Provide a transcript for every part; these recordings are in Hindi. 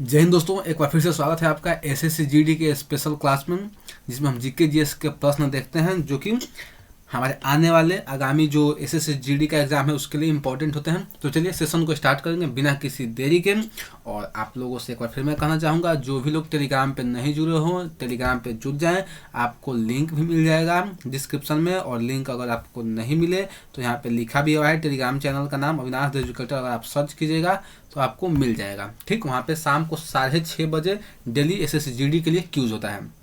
जय हिंद दोस्तों, एक बार फिर से स्वागत है आपका एसएससी जीडी के स्पेशल क्लास में, जिसमें हम जीके जीएस के प्रश्न देखते हैं जो कि हमारे आने वाले आगामी जो एसएससी जीडी का एग्जाम है उसके लिए इंपॉर्टेंट होते हैं। तो चलिए सेशन को स्टार्ट करेंगे बिना किसी देरी के। और आप लोगों से एक बार फिर मैं कहना चाहूँगा, जो भी लोग टेलीग्राम पे नहीं जुड़े हों टेलीग्राम पे जुड़ जाएं। आपको लिंक भी मिल जाएगा डिस्क्रिप्शन में, और लिंक अगर आपको नहीं मिले तो यहाँ पे लिखा भी हुआ है टेलीग्राम चैनल का नाम अविनाश द एजुकेटर। अगर आप सर्च कीजिएगा तो आपको मिल जाएगा। ठीक, वहाँ पे शाम को 6:30 बजे डेली एसएससी जीडी के लिए क्यूज होता है।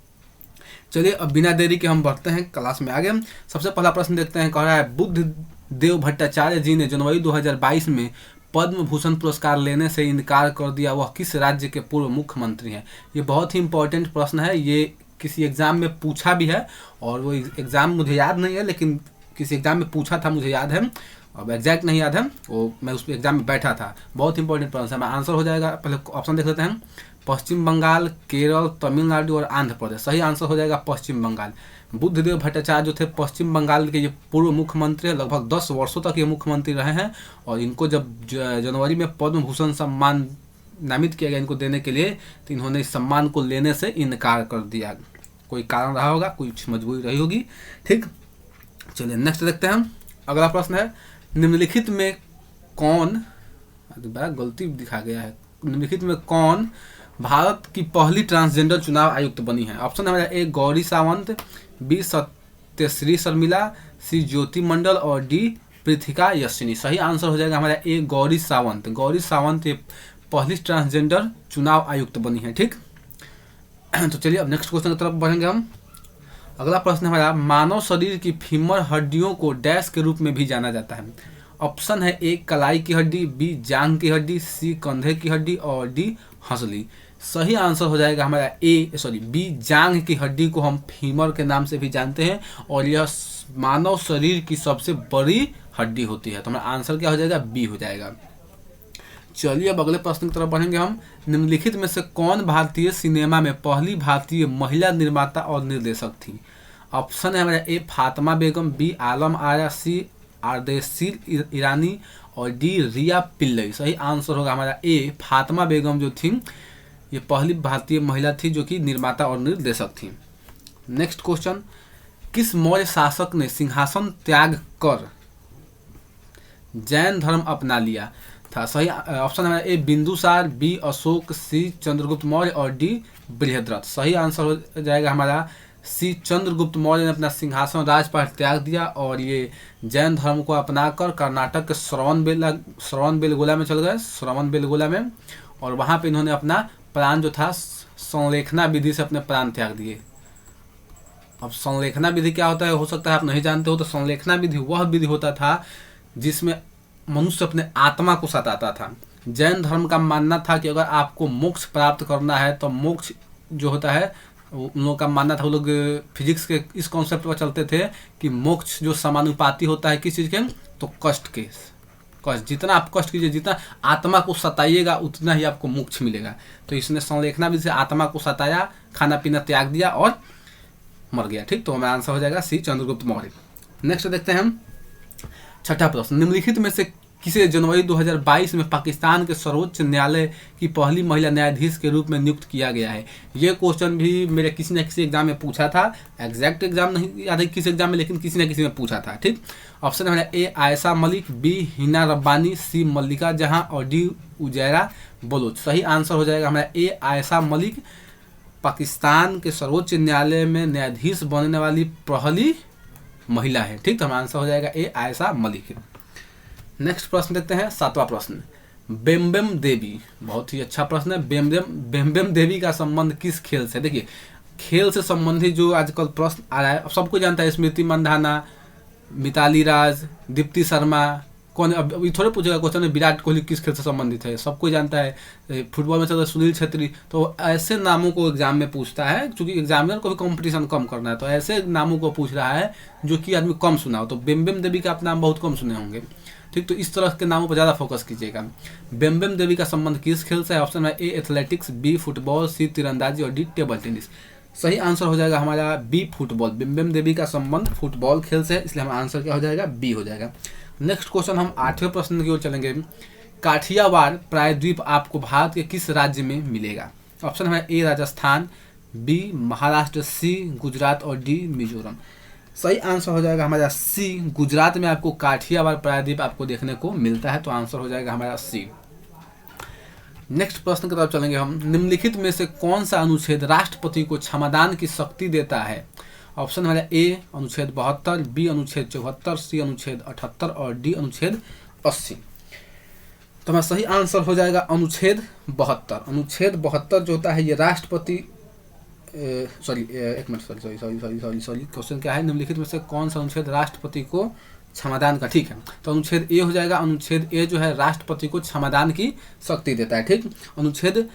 चलिए अब बिना देरी के हम बढ़ते हैं, क्लास में आगे। सबसे पहला प्रश्न देखते हैं। कह रहा है, बुद्ध देव भट्टाचार्य जी ने जनवरी 2022 में पद्म भूषण पुरस्कार लेने से इनकार कर दिया, वह किस राज्य के पूर्व मुख्यमंत्री हैं? ये बहुत ही इंपॉर्टेंट प्रश्न है। ये किसी एग्जाम में पूछा भी है, और वो एग्जाम मुझे याद नहीं है, लेकिन किसी एग्जाम में पूछा था मुझे याद है। अब एग्जैक्ट नहीं याद है, वो मैं उस एग्जाम में बैठा था। बहुत इंपॉर्टेंट प्रश्न है। मैं आंसर हो जाएगा, पहले ऑप्शन देख लेते हैं। पश्चिम बंगाल, केरल, तमिलनाडु और आंध्र प्रदेश। सही आंसर हो जाएगा पश्चिम बंगाल। बुद्धदेव भट्टाचार्य जो थे पश्चिम बंगाल के ये पूर्व मुख्यमंत्री हैं। लगभग 10 वर्षों तक ये मुख्यमंत्री रहे हैं, और इनको जब जनवरी में पद्म भूषण सम्मान नामित किया गया इनको देने के लिए, तो इन्होंने इस सम्मान को लेने से इनकार कर दिया। कोई कारण रहा होगा, कुछ मजबूरी रही होगी। ठीक, चलिए नेक्स्ट देखते हैं। अगला प्रश्न है, निम्नलिखित में कौन, बड़ा गलती दिखा गया है, निम्नलिखित में कौन भारत की पहली ट्रांसजेंडर चुनाव आयुक्त बनी है? ऑप्शन हमारा ए गौरी सावंत, बी सत्यश्री शर्मिला, सी ज्योति मंडल और डी पृथिका यशिनी। सही आंसर हो जाएगा हमारा ए गौरी सावंत। गौरी सावंत ये पहली ट्रांसजेंडर चुनाव आयुक्त बनी है। ठीक, तो चलिए अब नेक्स्ट क्वेश्चन की तरफ बढ़ेंगे हम। अगला प्रश्न हमारा, मानव शरीर की फीमर हड्डियों को डैश के रूप में भी जाना जाता है? ऑप्शन है ए कलाई की हड्डी, बी जांघ की हड्डी, सी कंधे की हड्डी और डी हंसली। सही आंसर हो जाएगा हमारा बी जांघ की हड्डी को हम फीमर के नाम से भी जानते हैं, और यह मानव शरीर की सबसे बड़ी हड्डी होती है। तो हमारा आंसर क्या हो जाएगा? बी हो जाएगा। चलिए अब अगले प्रश्न की तरफ बढ़ेंगे हम। निम्नलिखित में से कौन भारतीय सिनेमा में पहली भारतीय महिला निर्माता और निर्देशक थी? ऑप्शन है हमारा ए फातिमा बेगम, बी आलम आरा, सी आरदेशी ईरानी और डी रिया पिल्लई। सही आंसर होगा हमारा ए फातिमा बेगम जो थी ये पहली भारतीय महिला थी जो कि निर्माता और निर्देशक थी। नेक्स्ट क्वेश्चन, किस मौर्य शासक ने सिंहासन त्याग कर जैन धर्म अपना लिया था? सही ऑप्शन हमारा ए बिंदुसार, बी अशोक, सी चंद्रगुप्त मौर्य और डी बृहद्रथ। सही आंसर हो जाएगा हमारा सी चंद्रगुप्त मौर्य ने अपना सिंहासन राजपाट त्याग दिया, और ये जैन धर्म को अपनाकर कर्नाटक के श्रवणबेलगोला में चल गए, श्रवणबेलगोला में, और वहाँ पे इन्होंने अपना प्राण जो था संलेखना विधि से अपने प्राण त्याग दिए। अब संलेखना विधि क्या होता है, हो सकता है आप नहीं जानते हो। तो संलेखना विधि वह विधि होता था जिसमें मनुष्य अपने आत्मा को सताता था। जैन धर्म का मानना था कि अगर आपको मोक्ष प्राप्त करना है तो मोक्ष जो होता है, उन लोगों का मानना था, वो लोग फिजिक्स के इस कॉन्सेप्ट पर चलते थे कि मोक्ष जो समानुपाती होता है किस चीज़ के, तो कष्ट के। कष्ट जितना आप कष्ट कीजिए, जितना आत्मा को सताइएगा उतना ही आपको मोक्ष मिलेगा। तो इसने संलेखना विधि से आत्मा को सताया, खाना पीना त्याग दिया और मर गया। ठीक, तो हमारा आंसर हो जाएगा सी चंद्रगुप्त मौर्य। नेक्स्ट देखते हैं हम छठा प्रश्न, निम्नलिखित में से किसे जनवरी 2022 में पाकिस्तान के सर्वोच्च न्यायालय की पहली महिला न्यायाधीश के रूप में नियुक्त किया गया है? ये क्वेश्चन भी मेरे किसी न किसी एग्जाम में पूछा था। एग्जैक्ट एग्जाम नहीं याद है किस एग्जाम में, लेकिन किसी न किसी में पूछा था। ठीक, ऑप्शन हमारा ए आयशा मलिक, बी हिना रब्बानी, सी मल्लिका जहां और डी उजैरा बलोच। सही आंसर हो जाएगा हमारा ए आयशा मलिक पाकिस्तान के सर्वोच्च न्यायालय में न्यायाधीश बनने वाली पहली महिला है। ठीक, तो हमारा आंसर हो जाएगा ए आयशा मलिक। नेक्स्ट प्रश्न देखते हैं, सातवां प्रश्न, बेम्बेम देवी। बहुत ही अच्छा प्रश्न है। बेम्बेम देवी का संबंध किस खेल से? देखिए, खेल से संबंधित जो आजकल प्रश्न आ रहा है सबको जानता है, स्मृति मंधाना, मिताली राज, दीप्ति शर्मा। कौन अब ये थोड़े पूछेगा क्वेश्चन में विराट कोहली किस खेल से संबंधित है, सबको जानता है। फुटबॉल में चलता है सुनील छेत्री। तो ऐसे नामों को एग्जाम में पूछता है, क्योंकि एग्जामिनर को भी कंपटीशन कम करना है, तो ऐसे नामों को पूछ रहा है जो कि आदमी कम सुना हो। तो बेम्बेम देवी का आप नाम बहुत कम सुने होंगे। ठीक, तो इस तरह के नामों पर ज़्यादा फोकस कीजिएगा। बेम्बेम देवी का संबंध किस खेल से है? ऑप्शन है ए एथलेटिक्स, बी फुटबॉल, सी तीरंदाजी और डी टेबल टेनिस। सही आंसर हो जाएगा हमारा बी फुटबॉल। बेम्बेम देवी का संबंध फुटबॉल खेल से है, इसलिए हमारा आंसर क्या हो जाएगा? बी हो जाएगा। नेक्स्ट क्वेश्चन, हम 8वें प्रश्न की ओर चलेंगे। काठियावाड़ प्रायद्वीप आपको भारत के किस राज्य में मिलेगा? ऑप्शन है ए राजस्थान, बी महाराष्ट्र, सी गुजरात और डी मिजोरम। सही आंसर हो जाएगा हमारा सी, गुजरात में आपको काठियावाड़ प्रायद्वीप आपको देखने को मिलता है, तो आंसर हो जाएगा हमारा सी। नेक्स्ट प्रश्न की तरफ चलेंगे हम। निम्नलिखित में से कौन सा अनुच्छेद राष्ट्रपति को क्षमादान की शक्ति देता है? ऑप्शन है ए अनुच्छेद 72, बी अनुच्छेद 74, सी अनुच्छेद 78 और डी अनुच्छेद 80। तो हमारा सही आंसर हो जाएगा अनुच्छेद 72। अनुच्छेद 72 जो होता है ये राष्ट्रपति सॉरी क्वेश्चन क्या है? निम्नलिखित में से कौन सा अनुच्छेद राष्ट्रपति को क्षमादान का, ठीक है, तो अनुच्छेद ए हो जाएगा। अनुच्छेद ए जो है राष्ट्रपति को क्षमादान की शक्ति देता है, ठीक। अनुच्छेद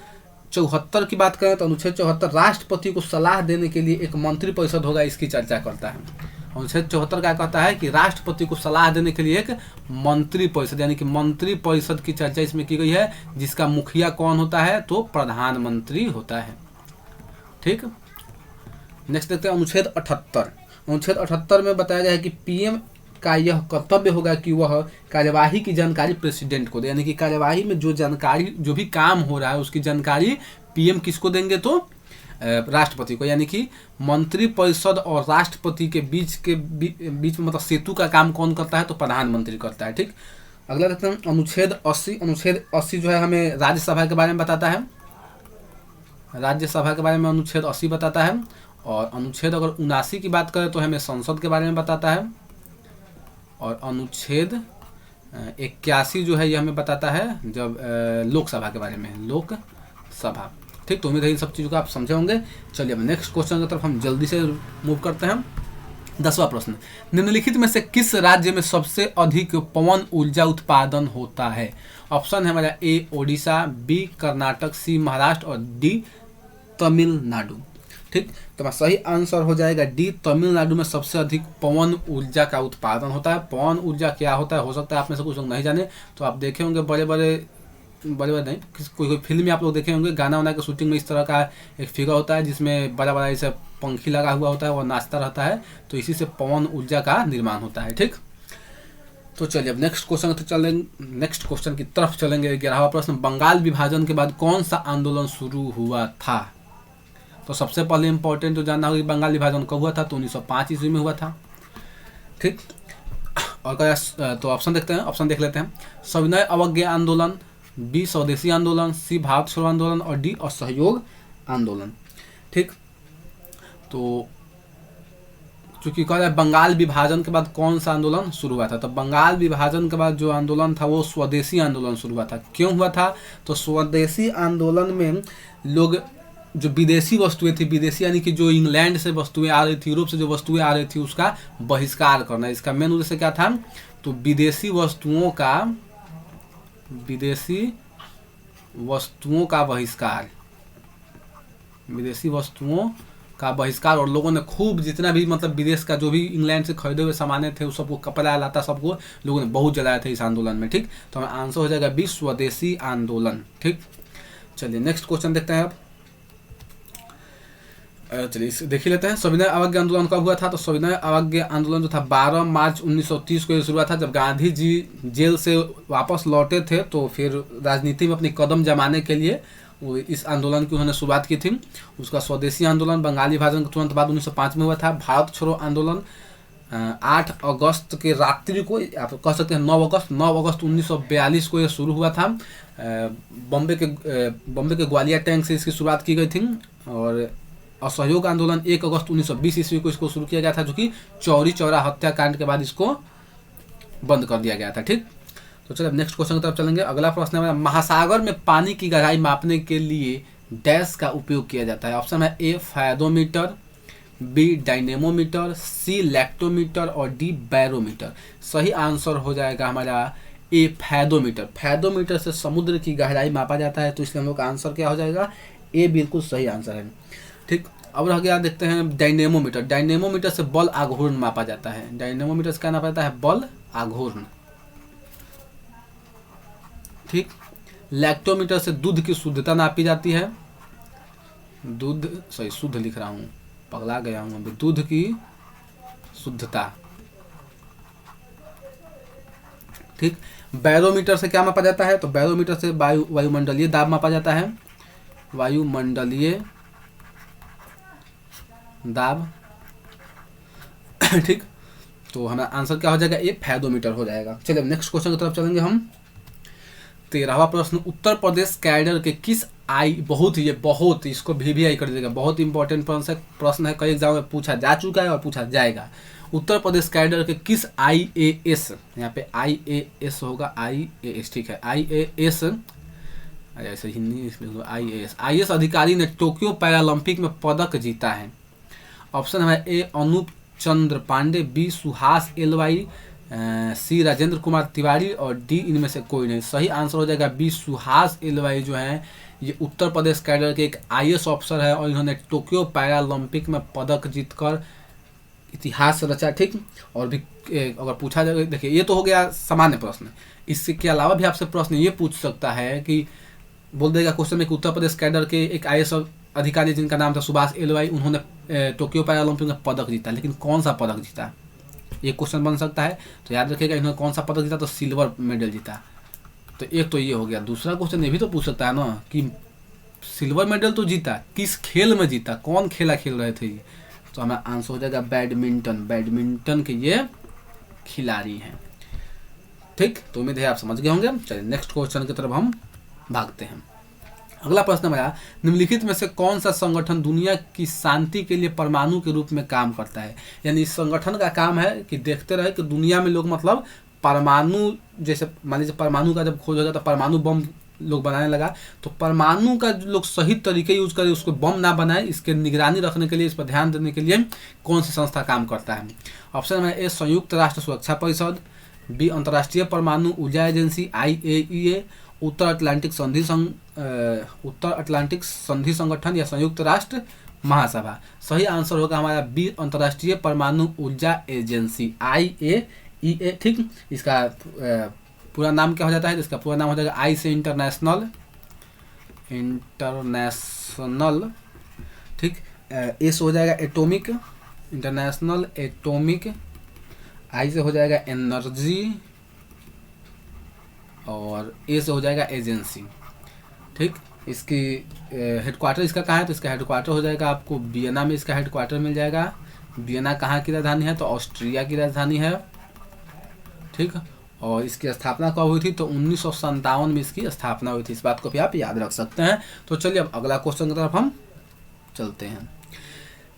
74 की बात करें तो अनुच्छेद 74 राष्ट्रपति को सलाह देने के लिए एक मंत्री परिषद होगा, इसकी चर्चा करता है। अनुच्छेद 74 क्या कहता है कि राष्ट्रपति को सलाह देने के लिए एक मंत्री परिषद, यानी कि मंत्री परिषद की चर्चा इसमें की गई है, जिसका मुखिया कौन होता है? तो प्रधानमंत्री होता है, ठीक। नेक्स्ट देखते हैं अनुच्छेद 78। अनुच्छेद 78 में बताया गया है कि पीएम का यह कर्तव्य होगा कि वह कार्यवाही की जानकारी प्रेसिडेंट को दे, यानी कि कार्यवाही में जो जानकारी, जो भी काम हो रहा है उसकी जानकारी पीएम किसको देंगे? तो राष्ट्रपति को। यानी कि मंत्री परिषद और राष्ट्रपति के बीच में मतलब सेतु का काम कौन करता है? तो प्रधानमंत्री करता है, ठीक। अगला देखते हैं अनुच्छेद 80। अनुच्छेद 80 जो है हमें राज्यसभा के बारे में बताता है, राज्यसभा के बारे में अनुच्छेद 80 बताता है। और अनुच्छेद अगर 79 की बात करें तो हमें संसद के बारे में बताता है। और अनुच्छेद 81 जो है ये हमें बताता है जब लोकसभा के बारे में, लोकसभा, ठीक। तो उम्मीद है इन सब चीज़ों को आप समझे होंगे। चलिए अब नेक्स्ट क्वेश्चन की तरफ हम जल्दी से मूव करते हैं। 10वां प्रश्न, निम्नलिखित में से किस राज्य में सबसे अधिक पवन ऊर्जा उत्पादन होता है? ऑप्शन है हमारा ए ओडिशा, बी कर्नाटक, सी महाराष्ट्र और डी तमिलनाडु, ठीक। तो सही आंसर हो जाएगा डी, तमिलनाडु में सबसे अधिक पवन ऊर्जा का उत्पादन होता है। पवन ऊर्जा क्या होता है? हो सकता है आप में से कुछ लोग नहीं जाने, तो आप देखे होंगे बड़े बड़े नहीं, कोई फिल्म में आप लोग देखे होंगे, गाना वाना के शूटिंग में इस तरह का एक फिगर होता है जिसमें बड़ा बड़ा ऐसे पंखी लगा हुआ होता है, वो नाचता रहता है, तो इसी से पवन ऊर्जा का निर्माण होता है, ठीक। तो चलिए अब नेक्स्ट क्वेश्चन की तरफ चलेंगे। 11वां प्रश्न, बंगाल विभाजन के बाद कौन सा आंदोलन शुरू हुआ था? तो सबसे पहले इंपॉर्टेंट जो जानना होगा कि बंगाल विभाजन कब हुआ था? तो 1905 ईस्वी में हुआ था, ठीक। और तो ऑप्शन देखते हैं, ऑप्शन देख लेते हैं। सविनय अवज्ञा आंदोलन, बी स्वदेशी आंदोलन, सी भारत छोड़ो आंदोलन और डी असहयोग आंदोलन, ठीक। तो चूंकि कह रहा है बंगाल विभाजन के बाद कौन सा आंदोलन शुरू हुआ था, तो बंगाल विभाजन के बाद जो आंदोलन था वो स्वदेशी आंदोलन शुरू हुआ था। क्यों हुआ था? तो स्वदेशी आंदोलन में लोग जो विदेशी वस्तुएं थी, विदेशी यानी कि जो इंग्लैंड से वस्तुएं आ रही थी, यूरोप से जो वस्तुएं आ रही थी, उसका बहिष्कार करना। इसका मेन उद्देश्य क्या था? तो विदेशी वस्तुओं का बहिष्कार, विदेशी वस्तुओं का बहिष्कार। और लोगों ने खूब जितना भी मतलब विदेश का जो भी इंग्लैंड से खरीदे हुए सामाने थे, उस सबको, कपड़ा लाता सबको लोगों ने बहुत जलाया था इस आंदोलन में, ठीक। तो हमारा आंसर हो जाएगा बी स्वदेशी आंदोलन, ठीक। चलिए नेक्स्ट क्वेश्चन देखते हैं अब। चलिए देख ही लेते हैं। सविनय अवज्ञा आंदोलन कब हुआ था? तो सविनय अवज्ञा आंदोलन जो था 12 मार्च 1930 को शुरू हुआ था, जब गांधी जी जेल से वापस लौटे थे, तो फिर राजनीति में अपनी कदम जमाने के लिए वो इस आंदोलन की उन्होंने शुरुआत की थी। उसका स्वदेशी आंदोलन बंगाल विभाजन के तुरंत बाद 1905 में हुआ था। भारत छोड़ो आंदोलन 8 अगस्त के रात्रि को, आप कह सकते हैं 9 अगस्त 1942 को यह शुरू हुआ था। बॉम्बे के ग्वालियर टैंक से इसकी शुरुआत की गई थी। और असहयोग आंदोलन 1 अगस्त 1920 ईस्वी को इसको शुरू किया गया था, जो कि चौरी चौरा हत्याकांड के बाद इसको बंद कर दिया गया था, ठीक। तो चलिए नेक्स्ट क्वेश्चन की तरफ चलेंगे। अगला प्रश्न है, महासागर में पानी की गहराई मापने के लिए डैश का उपयोग किया जाता है? ऑप्शन है ए फायदोमीटर, बी डायनेमोमीटर, सी लैक्टोमीटर और डी बैरोमीटर। सही आंसर हो जाएगा हमारा ए फायदोमीटर। फायदोमीटर से समुद्र की गहराई मापा जाता है, तो इसलिए हम लोग का आंसर क्या हो जाएगा? ए बिल्कुल सही आंसर है, ठीक। अब रह गया, देखते हैं डायनेमोमीटर। डायनेमोमीटर से बल आघूर्ण मापा जाता है। डायनेमोमीटर से क्या नापा जाता है? बल आघूर्ण, ठीक। लैक्टोमीटर से दूध की शुद्धता नापी जाती है। शुद्ध लिख रहा हूँ, पगला गया हूँ अभी। दूध की शुद्धता, ठीक। बैरोमीटर से क्या मापा जाता है? तो बैरोमीटर से वायुमंडलीय दाब मापा जाता है, वायुमंडलीय दाब। ठीक, तो हमारा आंसर क्या हो जाएगा? ये फेदोमीटर हो जाएगा। चलिए नेक्स्ट क्वेश्चन की तरफ चलेंगे हम। 13वां प्रश्न, उत्तर प्रदेश कैडर के किस बहुत इसको VVI कर देगा, बहुत इंपॉर्टेंट प्रश्न है, कई एग्जाम में पूछा जा चुका है और पूछा जाएगा। उत्तर प्रदेश कैडर के किस IAS, यहाँ पे IAS होगा, IAS, ठीक है, IAS, ऐसे हिंदी इसमें IAS अधिकारी ने टोक्यो पैरालंपिक में पदक जीता है? ऑप्शन है ए अनूप चंद्र पांडे, बी सुहास एलवाई, सी राजेंद्र कुमार तिवारी और डी इनमें से कोई नहीं। सही आंसर हो जाएगा बी सुहास एलवाई जो है ये उत्तर प्रदेश कैडर के एक IAS ऑफिसर है और इन्होंने टोक्यो पैरालंपिक में पदक जीतकर इतिहास रचा। ठीक, और भी अगर पूछा जाए, देखिए ये तो हो गया सामान्य प्रश्न, इसके अलावा भी आपसे प्रश्न ये पूछ सकता है कि बोल देगा क्वेश्चन में कि उत्तर प्रदेश कैडर के एक IAS अधिकारी जिनका नाम था सुभाष एलवाई, उन्होंने टोक्यो पैरालंपिक में पदक जीता, लेकिन कौन सा पदक जीता, ये क्वेश्चन बन सकता है। तो याद रखिएगा इन्होंने कौन सा पदक जीता, तो सिल्वर मेडल जीता। तो एक तो ये हो गया। दूसरा क्वेश्चन ये भी तो पूछ सकता है ना कि सिल्वर मेडल तो जीता, किस खेल में जीता, कौन खेला खेल रहे थे ये? तो हमारा आंसर हो जाएगा बैडमिंटन, बैडमिंटन के ये खिलाड़ी हैं। ठीक, तो उम्मीद है आप समझ गए होंगे। चलिए नेक्स्ट क्वेश्चन की तरफ हम भागते हैं। अगला प्रश्न हमारा, निम्नलिखित में से कौन सा संगठन दुनिया की शांति के लिए परमाणु के रूप में काम करता है? यानी इस संगठन का काम है कि देखते रहे कि दुनिया में लोग मतलब परमाणु, जैसे मान लीजिए परमाणु का जब खोज हो गया तो परमाणु बम लोग बनाने लगा, तो परमाणु का लोग सही तरीके यूज करें, उसको बम ना बनाए, इसके निगरानी रखने के लिए, इस पर ध्यान देने के लिए कौन सी संस्था काम करता है? ऑप्शन है ए संयुक्त राष्ट्र सुरक्षा परिषद, बी अंतर्राष्ट्रीय परमाणु ऊर्जा एजेंसी IAEA, उत्तर अटलांटिक संधि संगठन या संयुक्त राष्ट्र महासभा। सही आंसर होगा हमारा बी अंतर्राष्ट्रीय परमाणु ऊर्जा एजेंसी IAEA। ठीक, इसका पूरा नाम क्या हो जाता है? इसका पूरा नाम हो जाएगा आई से इंटरनेशनल, ठीक, ए से हो जाएगा एटॉमिक, इंटरनेशनल एटॉमिक, आई से हो जाएगा एनर्जी और ए से हो जाएगा एजेंसी। ठीक, इसकी हेडक्वार्टर इसका कहाँ है? तो इसका हेडक्वार्टर हो जाएगा आपको वियना में, इसका हेडक्वार्टर मिल जाएगा। वियना कहाँ की राजधानी है? तो ऑस्ट्रिया की राजधानी है। ठीक, और इसकी स्थापना कब हुई थी? तो 1957 में इसकी स्थापना हुई थी। इस बात को भी आप याद रख सकते हैं। तो चलिए अब अगला क्वेश्चन की तरफ हम चलते हैं।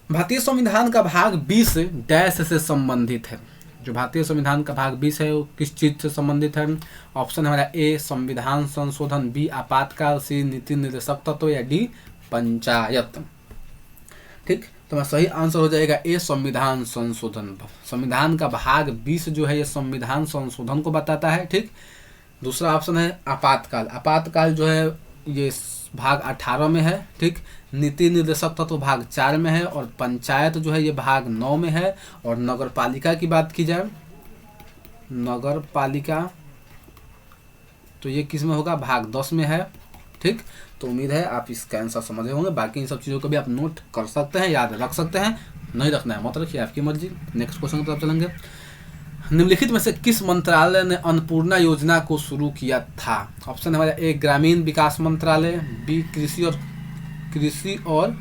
भारतीय संविधान का भाग 20 डैश से संबंधित है। जो भारतीय संविधान का भाग 20 है वो किस चीज से संबंधित है? ऑप्शन हमारा ए संविधान संशोधन, बी आपातकाल, सी नीति निर्देशक तत्व या डी पंचायत। ठीक, तो सही आंसर हो जाएगा ए संविधान संशोधन। संविधान का भाग 20 जो है ये संविधान संशोधन को बताता है। ठीक, दूसरा ऑप्शन है आपातकाल। आपातकाल जो है ये भाग 18 में है। ठीक, नीति निर्देशक तत्व भाग 4 में है और पंचायत जो है ये भाग 9 में है। और नगर पालिका की बात की जाए, नगर पालिका तो ये किस में होगा? भाग 10 में है। ठीक, तो उम्मीद है आप इसका आंसर समझे होंगे। बाकी इन सब चीज़ों को भी आप नोट कर सकते हैं, याद रख सकते हैं, नहीं रखना है मत रखिए, आपकी मर्जी। नेक्स्ट क्वेश्चन की तरफ चलेंगे। निम्नलिखित में से किस मंत्रालय ने अन्नपूर्णा योजना को शुरू किया था? ऑप्शन हमारा ए ग्रामीण विकास मंत्रालय, बी कृषि और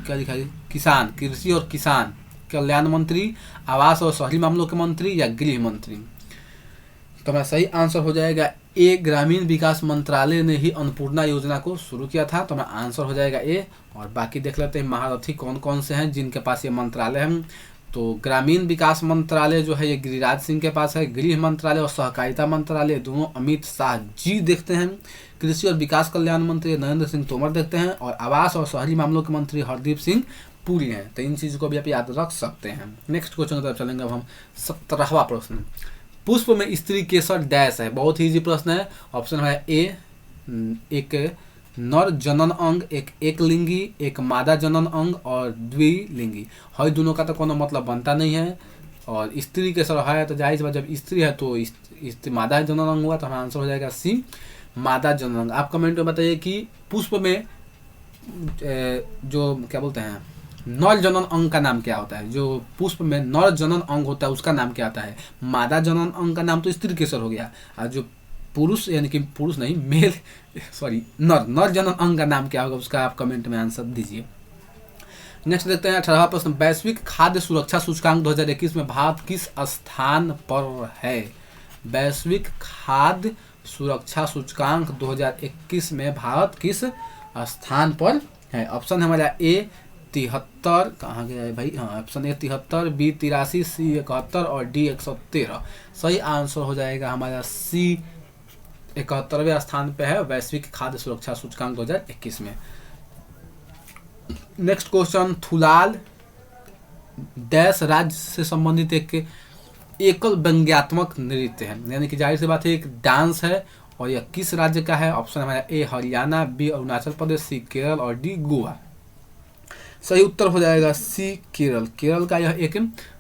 क्या लिखा है? कृषि और किसान कल्याण मंत्री, आवास और शहरी मामलों के मंत्री या गृह मंत्री। तो हमारा सही आंसर हो जाएगा ए ग्रामीण विकास मंत्रालय ने ही अन्नपूर्णा योजना को शुरू किया था। तो हमारा आंसर हो जाएगा ए। और बाकी देख लेते हैं महारथी कौन कौन से हैं जिनके पास ये मंत्रालय है। तो ग्रामीण विकास मंत्रालय जो है ये गिरिराज सिंह के पास है। गृह मंत्रालय और सहकारिता मंत्रालय दोनों अमित शाह जी देखते हैं। कृषि और विकास कल्याण मंत्री नरेंद्र सिंह तोमर देखते हैं। और आवास और शहरी मामलों के मंत्री हरदीप सिंह पुरी हैं। तो इन चीज़ों को भी आप याद रख सकते हैं। नेक्स्ट क्वेश्चन की तरफ चलेंगे अब हम। 17वां प्रश्न, पुष्प में स्त्री केसर डैश है। बहुत ही इजी प्रश्न है। ऑप्शन है ए एक नर जनन अंग, एक लिंगी, एक मादा जनन अंग और द्विलिंगी। हर दोनों का तो कोनो मतलब बनता नहीं है। और स्त्री केसर है तो जाहिर बात, जब स्त्री है तो मादा जनन अंग हुआ। तो हमारा आंसर हो जाएगा सी मादा जनन अंग। आप कमेंट में बताइए कि पुष्प में जो क्या बोलते हैं नर जनन अंग का नाम क्या होता है? जो पुष्प में नर जनन अंग होता है उसका नाम क्या आता है? मादा जनन अंग का नाम तो स्त्री केसर हो गया, और जो पुरुष यानी कि पुरुष नहीं मेल सॉरी नर जनन अंग का नाम क्या होगा उसका आप कमेंट में आंसर दीजिए। नेक्स्ट देखते हैं 18वां प्रश्न, वैश्विक खाद्य सुरक्षा सूचकांक 2021 में भारत किस स्थान पर है? वैश्विक खाद्य सुरक्षा सूचकांक 2021 में भारत किस स्थान पर है? ऑप्शन हमारा ए 73, कहाँ गया है भाई, हाँ ऑप्शन ए 73, बी 83, सी 71 और डी 113। सही आंसर हो जाएगा हमारा सी 71वें स्थान पे है वैश्विक खाद्य सुरक्षा सूचकांक 2021 में। नेक्स्ट क्वेश्चन, थुलाल डैश राज्य से संबंधित एक एकल व्यंग्यात्मक नृत्य है, यानी कि जाहिर सी बात है एक डांस है, और यह किस राज्य का है? ऑप्शन हमारा ए हरियाणा, बी अरुणाचल प्रदेश, सी केरल और डी गोवा। सही उत्तर हो जाएगा सी केरल। केरल का यह एक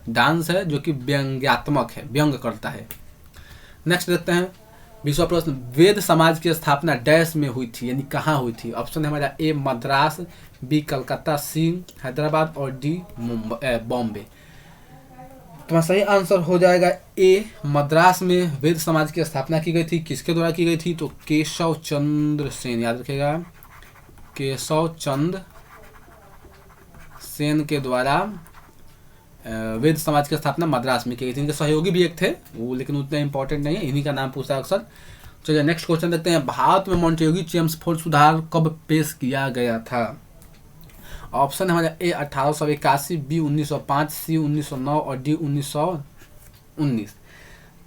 डांस है जो कि व्यंग्यात्मक है, व्यंग करता है। नेक्स्ट देखते हैं 20वां प्रश्न, वेद समाज की स्थापना डैश में हुई थी, यानी कहाँ हुई थी? ऑप्शन है हमारा ए मद्रास, बी कलकत्ता, सी हैदराबाद और डी बॉम्बे। तो सही आंसर हो जाएगा ए मद्रास में वेद समाज की स्थापना की गई थी। किसके द्वारा की गई थी? तो केशव चंद्र सेन, याद रखिएगा केशव चंद्र सेन के द्वारा वेद समाज की स्थापना मद्रास में की गई थी। इनके सहयोगी भी एक थे वो, लेकिन उतने इंपॉर्टेंट नहीं है, इन्हीं का नाम पूछा अक्सर। चलिए नेक्स्ट क्वेश्चन देखते हैं, भारत में मॉन्टेग्यू चेम्सफोर्ड सुधार कब पेश किया गया था? ऑप्शन हमारे ए 1881, बी 1905, सी 1909 और डी 1919।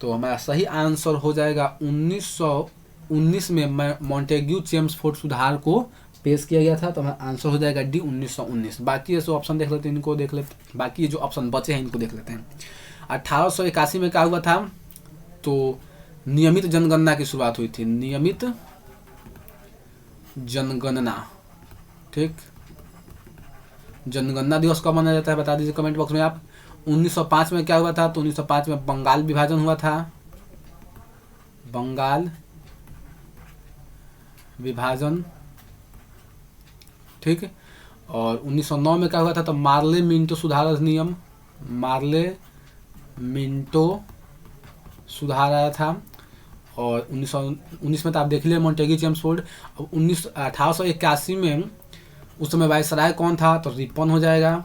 तो हमारा सही आंसर हो जाएगा 1919 में मॉन्टेग्यू चेम्सफोर्ड सुधार को पेश किया गया था। तो हमारा आंसर हो जाएगा डी 1919। बाकी ऐसे ऑप्शन देख लेते हैं, इनको देख लेते, बाकी जो ऑप्शन बचे हैं इनको देख लेते हैं। 1881 में क्या हुआ था? तो नियमित जनगणना की शुरुआत हुई थी, नियमित जनगणना, ठीक। जनगणना दिवस कब मनाया जाता है बता दीजिए कमेंट बॉक्स में आप। 1905 में क्या हुआ था? तो 1905 में बंगाल विभाजन हुआ था, बंगाल विभाजन, ठीक। और 1909 में क्या हुआ था? तो मार्ले मिंटो सुधार अधिनियम, मार्ले मिंटो सुधार आया था। और 1919 में तो आप देख लिया मॉन्टेग्यू चेम्सफोर्ड। 1881 में उस समय वायसराय कौन था? तो रिपन हो जाएगा।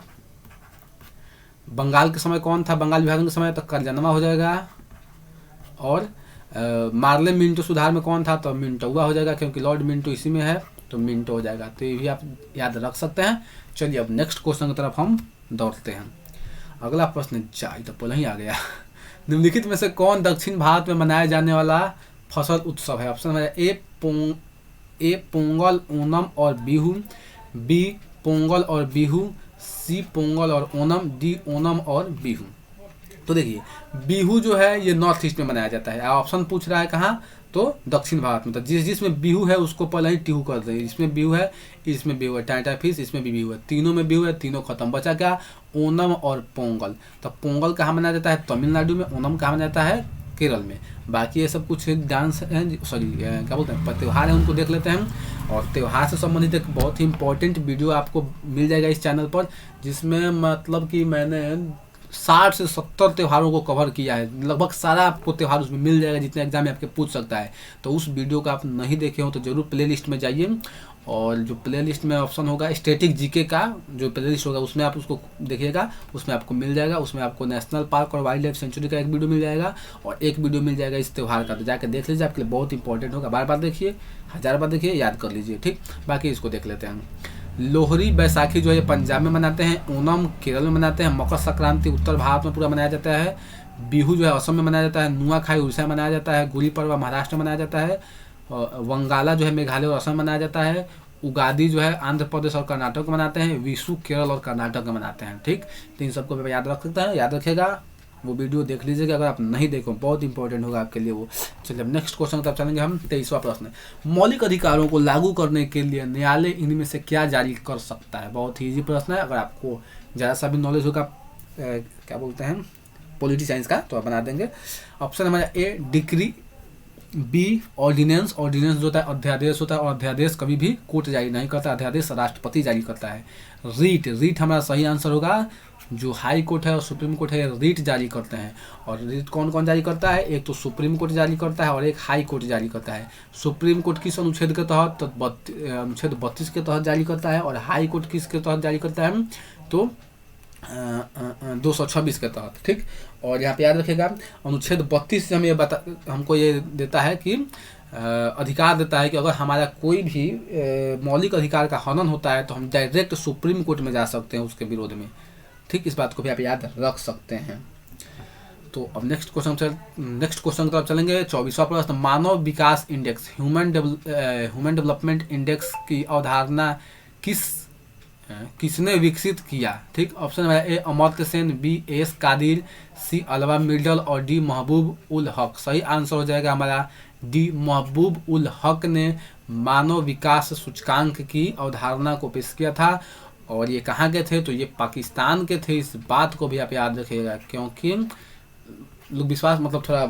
बंगाल के समय कौन था? बंगाल विभाजन के समय तो करजनवा हो जाएगा। और मार्ले मिंटो सुधार में कौन था? तो मिंटोवा हो जाएगा, क्योंकि लॉर्ड मिंटो इसी में है, तो मिंटो हो जाएगा। तो ये भी आप याद रख सकते हैं। चलिए अब नेक्स्ट क्वेश्चन की तरफ हम दौड़ते हैं। अगला प्रश्न जाए तो पहले ही आ गया। निम्नलिखित में से कौन दक्षिण भारत में मनाया जाने वाला फसल उत्सव है? ऑप्शन है ए पोंगल, ओनम और बिहू, बी पोंगल और बिहू, सी पोंगल और ओनम, डी ओनम और बिहू। तो देखिए बिहू जो है ये नॉर्थ ईस्ट में मनाया जाता है। ऑप्शन पूछ रहा है कहाँ? तो दक्षिण भारत में। तो जिसमें बिहू है उसको पहले ही टिहू कर दें। इसमें बिहू है, इसमें बिहू है, टाटा फिश, इसमें भी बिहू है, तीनों में बिहू है, तीनों खत्म। बचा क्या? ओनम और पोंगल। तो पोंगल कहाँ मनाया जाता है? तमिलनाडु में। ओनम कहाँ मनाया जाता है? केरल में। बाकी ये सब कुछ डांस है, सॉरी क्या बोलते हैं, त्यौहार है, उनको देख लेते हैं। और त्यौहार से संबंधित एक बहुत ही इंपॉर्टेंट वीडियो आपको मिल जाएगा इस चैनल पर, जिसमें मतलब कि मैंने 60 से 70 त्योहारों को कवर किया है। लगभग सारा आपको त्यौहार उसमें मिल जाएगा जितने एग्जाम में आपके पूछ सकता है। तो उस वीडियो को आप नहीं देखे हो तो जरूर प्लेलिस्ट में जाइए, और जो प्लेलिस्ट में ऑप्शन होगा स्टैटिक जीके का जो प्लेलिस्ट होगा उसमें आप उसको देखिएगा, उसमें आपको मिल जाएगा। उसमें आपको नेशनल पार्क और वाइल्ड लाइफ सेंचुरी का एक वीडियो मिल जाएगा, और एक वीडियो मिल जाएगा इस त्यौहार का। तो जाकर देख लीजिए, आपके लिए बहुत इंपॉर्टेंट होगा। बार बार देखिए, 1000 बार देखिए, याद कर लीजिए, ठीक। बाकी इसको देख लेते हैं। लोहरी बैसाखी जो है पंजाब में मनाते हैं, ओनम केरल में मनाते हैं, मकर संक्रांति उत्तर भारत में पूरा मनाया जाता है, बिहू जो है असम में मनाया जाता है, नुआखाई उड़ीसा में मनाया जाता है, गुड़ी पर्व महाराष्ट्र में मनाया जाता है, वंगाला जो है मेघालय और असम में मनाया जाता है, उगादी जो है आंध्र प्रदेश और कर्नाटक में मनाते हैं, विशु केरल और कर्नाटक में मनाते हैं, ठीक। तो इन सबको याद रख सकते हैं, याद रखिएगा, वो वीडियो देख लीजिएगा। अगर आप नहीं देखो बहुत इंपॉर्टेंट होगा आपके लिए वो। चलिए अब नेक्स्ट क्वेश्चन की तरफ चलेंगे हम। 23वां प्रश्न, मौलिक अधिकारों को लागू करने के लिए न्यायालय इनमें से क्या जारी कर सकता है? बहुत ही ईजी प्रश्न है। अगर आपको ज़्यादा सा भी नॉलेज होगा क्या बोलते हैं पॉलिटी साइंस का, तो आप बना देंगे। ऑप्शन हमारा ए डिक्री, बी ऑर्डिनेंस, ऑर्डिनेंस जो होता है अध्यादेश होता है, और अध्यादेश कभी भी कोर्ट जारी नहीं करता, अध्यादेश राष्ट्रपति जारी करता है। रीट, रीट हमारा सही आंसर होगा। जो हाई कोर्ट है और सुप्रीम कोर्ट है रीट जारी करते हैं। और रीट कौन कौन जारी करता है? एक तो सुप्रीम कोर्ट जारी करता है और एक हाई कोर्ट जारी करता है। सुप्रीम कोर्ट किस अनुच्छेद के तहत? तो अनुच्छेद 32 के तहत जारी करता है। और हाई कोर्ट किस के तहत जारी करता है? तो 226 के तहत। ठीक, और यहाँ पे याद रखिएगा अनुच्छेद 32 से हमको ये देता है कि अधिकार देता है कि अगर हमारा कोई भी मौलिक अधिकार का हनन होता है तो हम डायरेक्ट सुप्रीम कोर्ट में जा सकते हैं उसके विरोध में। ठीक, इस बात को भी आप याद रख सकते हैं। तो अब नेक्स्ट क्वेश्चन की तरफ चलेंगे। 24वां प्रश्न, मानव विकास इंडेक्स, ह्यूमन डेवलपमेंट इंडेक्स की अवधारणा किसने विकसित किया? ठीक, ऑप्शन है ए अमर्त्य सेन, बी एस कादिर, सी अलवा मिर्डल और डी महबूब उल हक। सही आंसर हो जाएगा हमारा डी महबूब उल हक ने मानव विकास सूचकांक की अवधारणा को पेश किया था। और ये कहाँ के थे? तो ये पाकिस्तान के थे। इस बात को भी आप याद रखिएगा, क्योंकि लोग विश्वास मतलब थोड़ा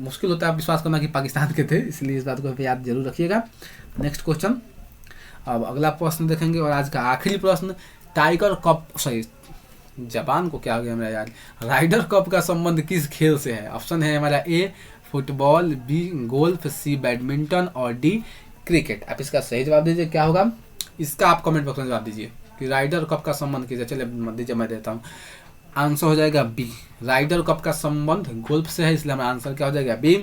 मुश्किल होता है विश्वास करना कि पाकिस्तान के थे, इसलिए इस बात को आप याद जरूर रखिएगा। नेक्स्ट क्वेश्चन, अब अगला प्रश्न देखेंगे और आज का आखिरी प्रश्न, टाइगर कप, सॉरी जबान को क्या हो गया मेरा यार, राइडर कप का संबंध किस खेल से है? ऑप्शन है हमारा ए फुटबॉल, बी गोल्फ, सी बैडमिंटन और डी क्रिकेट। आप इसका सही जवाब दीजिए, क्या होगा इसका? आप कमेंट बॉक्स में जवाब दीजिए कि राइडर कप का संबंध किससे। चलिए दीजिए, मैं देता हूँ। आंसर हो जाएगा बी, राइडर कप का संबंध गोल्फ से है, इसलिए हमारा आंसर क्या हो जाएगा? बी।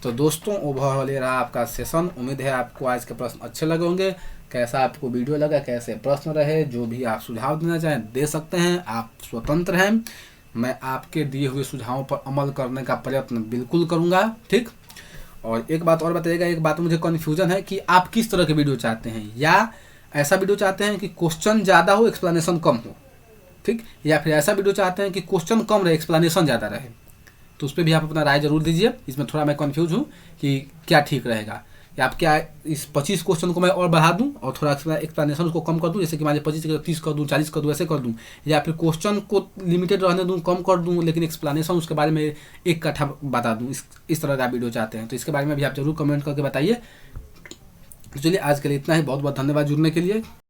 तो दोस्तों ओवरऑल रहा आपका सेशन। उम्मीद है आपको आज के प्रश्न अच्छे लगे होंगे। कैसा आपको वीडियो लगा, कैसे प्रश्न रहे, जो भी आप सुझाव देना चाहें दे सकते हैं, आप स्वतंत्र हैं। मैं आपके दिए हुए सुझावों पर अमल करने का प्रयत्न बिल्कुल करूँगा। ठीक, और एक बात और बताइएगा, एक बात मुझे कन्फ्यूजन है कि आप किस तरह के वीडियो चाहते हैं, या ऐसा वीडियो चाहते हैं कि क्वेश्चन ज़्यादा हो एक्सप्लेनेशन कम हो, ठीक, या फिर ऐसा वीडियो चाहते हैं कि क्वेश्चन कम रहे एक्सप्लेनेशन ज़्यादा रहे। तो उस पर भी आप अपना राय जरूर दीजिए। इसमें थोड़ा मैं कंफ्यूज हूँ कि क्या ठीक रहेगा, या आप क्या इस 25 क्वेश्चन को मैं और बढ़ा दूं और थोड़ा एक्सप्लेनेशन उसको कम कर दूं, जैसे कि मान लीजिए 25 की 30 कर दूं, 40 कर दूं, ऐसे कर दूं, या फिर क्वेश्चन को लिमिटेड रहने दूं, कम कर दूं, लेकिन एक्सप्लेनेशन उसके बारे में एक कट्ठा बता दूं। इस तरह का वीडियो चाहते हैं तो इसके बारे में भी आप जरूर कमेंट करके बताइए। तो चलिए आज के लिए इतना ही। बहुत बहुत धन्यवाद जुड़ने के लिए।